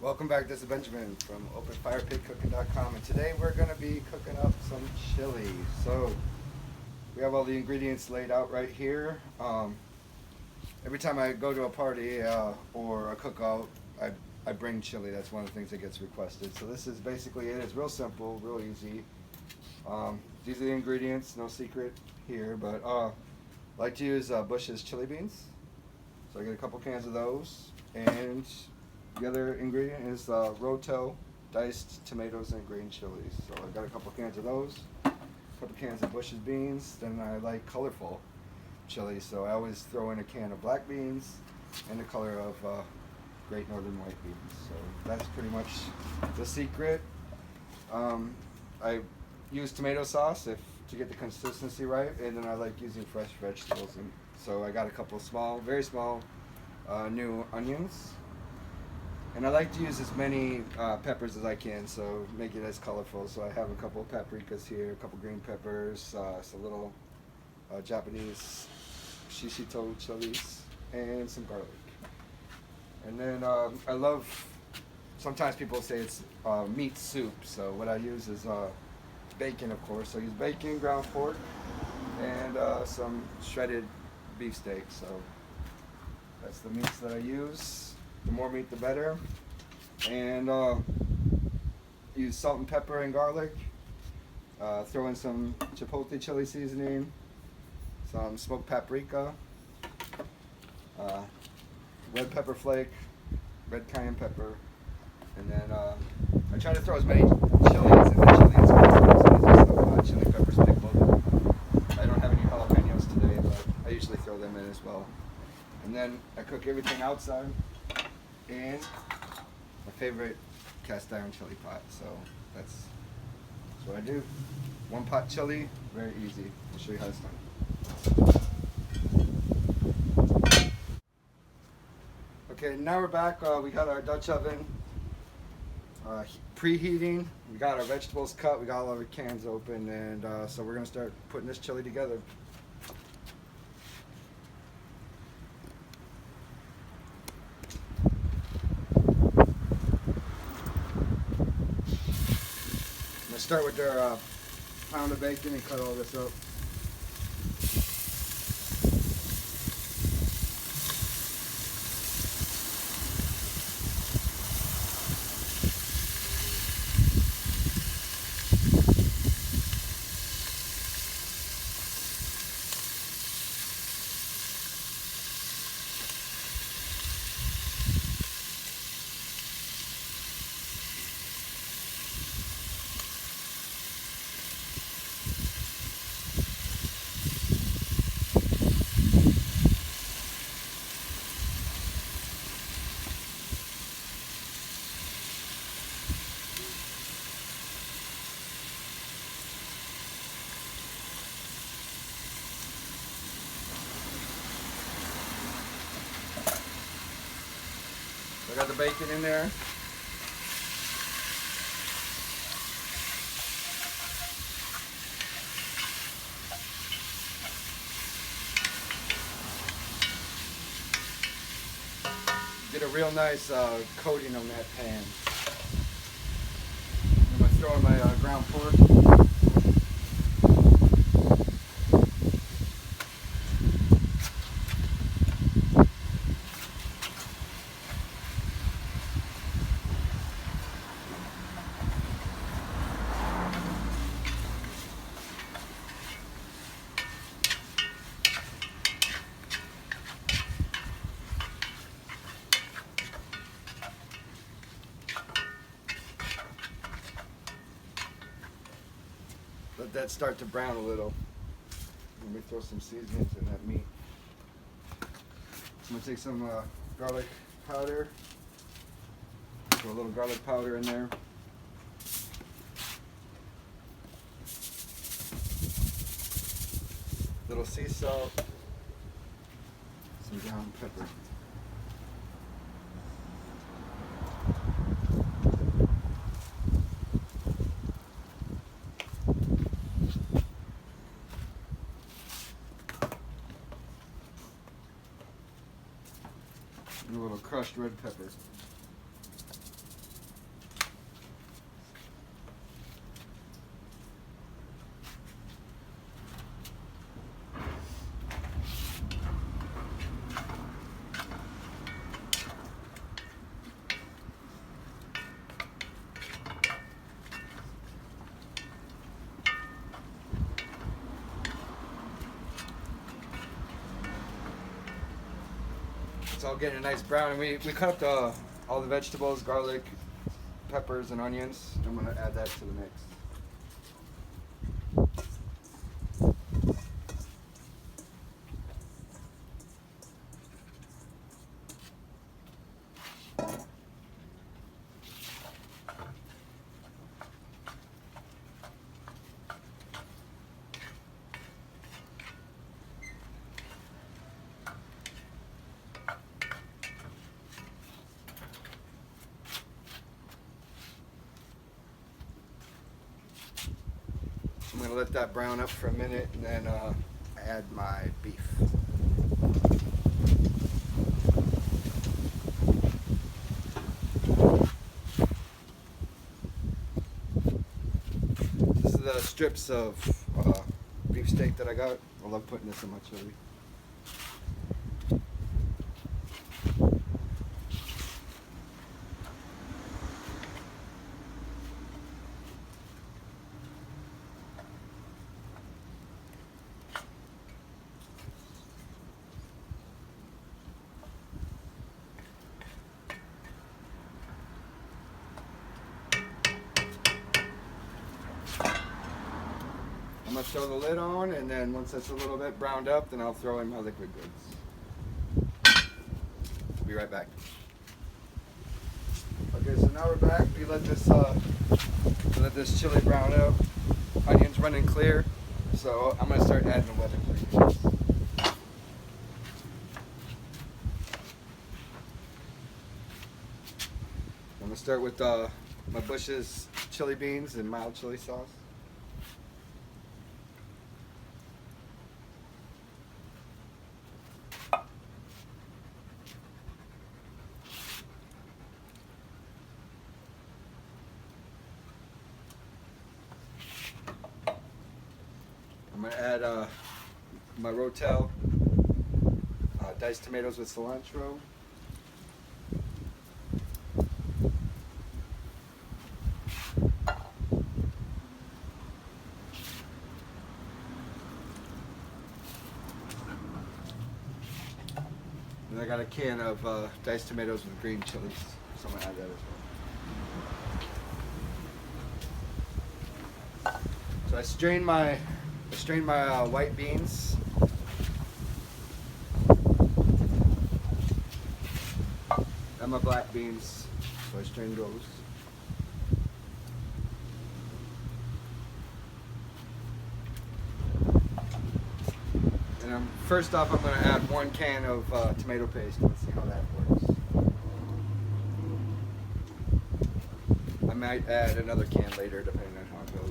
Welcome back. This is Benjamin from OpenFirepitCooking.com, and today we're going to be cooking up some chili. So we have all the ingredients laid out right here. Every time I go to a party or a cookout, I bring chili. That's one of the things that gets requested. So this is basically it. It's real simple, real easy. These are the ingredients. No secret here, but I like to use Bush's chili beans. So I get a couple cans of those, and the other ingredient is Rotel diced tomatoes and green chilies. So I got a couple cans of those, a couple cans of Bush's beans. Then I like colorful chili, so I always throw in a can of black beans and the color of Great Northern white beans. So that's pretty much the secret. I use tomato sauce to get the consistency right, and then I like using fresh vegetables. And so I got a couple small, very small, new onions. And I like to use as many peppers as I can, so make it as colorful. So I have a couple paprikas here, a couple green peppers, some little Japanese shishito chilies, and some garlic. And then I love, sometimes people say it's meat soup, so what I use is bacon, of course. So I use bacon, ground pork, and some shredded beefsteak. So that's the meats that I use. The more meat, the better. And use salt and pepper and garlic. Throw in some chipotle chili seasoning, some smoked paprika, red pepper flake, red cayenne pepper, and then I try to throw as many chilies in the chili as possible. So just some chili peppers pickled. I don't have any jalapenos today, but I usually throw them in as well. And then I cook everything outside. And my favorite cast iron chili pot. So that's what I do. One pot chili, very easy. I'll show you how it's done. Okay, now we're back. We got our Dutch oven preheating. We got our vegetables cut. We got all our cans open, and so we're gonna start putting this chili together. Start with their pound of bacon and cut all this up. I got the bacon in there. Get a real nice coating on that pan. I'm going to throw in my ground pork. Let that start to brown a little. Let me throw some seasonings in that meat. I'm going to take some garlic powder. Throw a little garlic powder in there. Little sea salt. Some ground pepper. And a little crushed red pepper. It's all getting a nice brown, and we cut up all the vegetables, garlic, peppers, and onions. I'm gonna add that to the mix. I'm going to let that brown up for a minute and then add my beef. This is the strips of beef steak that I got. I love putting this in my chili. I'm going to throw the lid on, and then once it's a little bit browned up, then I'll throw in my liquid goods. Be right back. Okay, so now we're back. We let this chili brown up. Onions running clear. So I'm going to start adding the wet ingredients. I'm going to start with my Bush's chili beans and mild chili sauce. I'm going to add my Rotel diced tomatoes with cilantro. And I got a can of diced tomatoes with green chilies, so I'm going to add that as well. So I strained my white beans. And my black beans, so I strained those. And first off, I'm going to add 1 can of tomato paste. Let's see how that works. I might add another can later, depending on how it goes.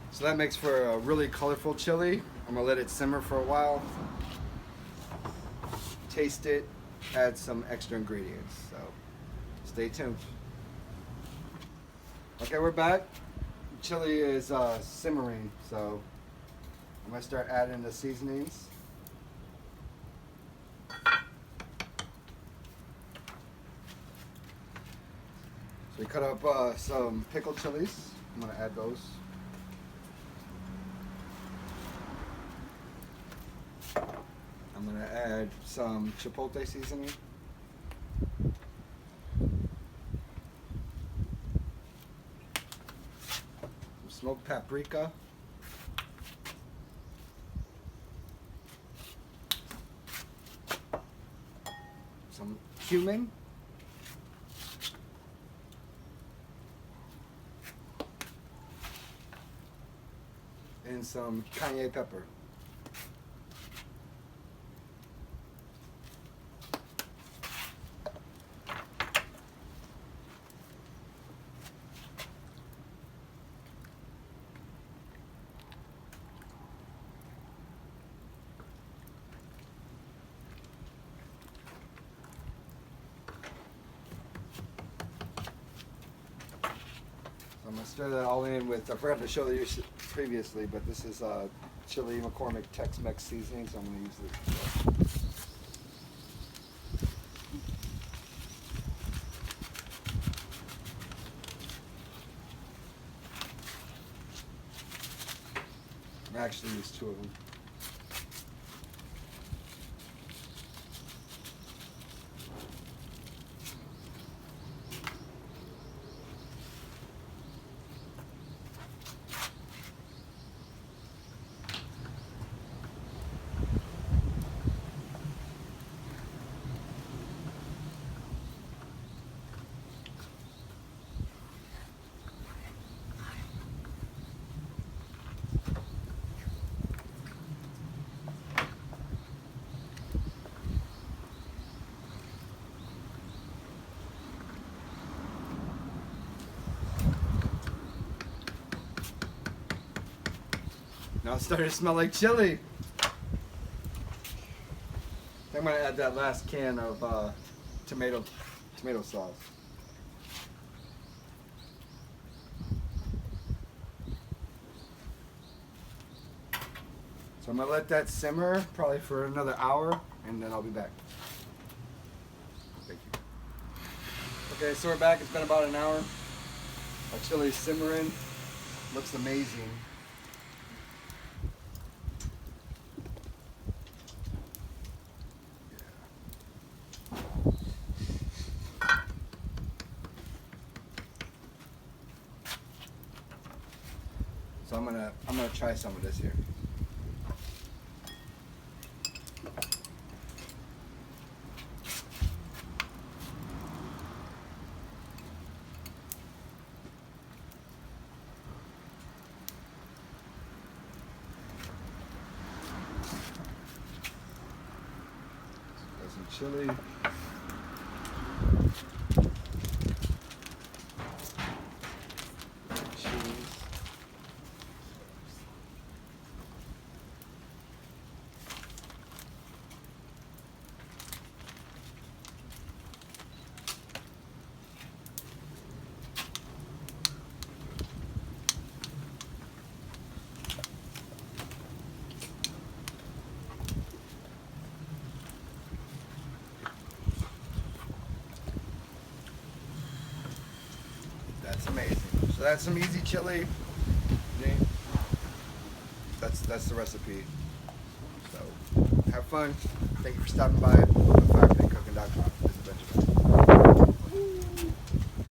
So that makes for a really colorful chili. I'm gonna let it simmer for a while. Taste it, add some extra ingredients. So stay tuned. Okay, we're back. Chili is simmering, so I'm gonna start adding the seasonings. So we cut up some pickled chilies. I'm gonna add those. I'm going to add some chipotle seasoning. Some smoked paprika. Some cumin. And some cayenne pepper. I'm gonna stir that all in with. I forgot to show you previously, but this is chili McCormick Tex-Mex seasoning, so I'm gonna use this. I actually use 2 of them. Now it's starting to smell like chili. I'm gonna add that last can of tomato sauce. So I'm gonna let that simmer probably for another hour, and then I'll be back. Thank you. Okay, so we're back. It's been about an hour. Our chili's simmering. Looks amazing. So I'm gonna try some of this here. Got some chili. That's amazing. So that's some easy chili. That's the recipe. So have fun. Thank you for stopping by. OpenFirepitCooking.com.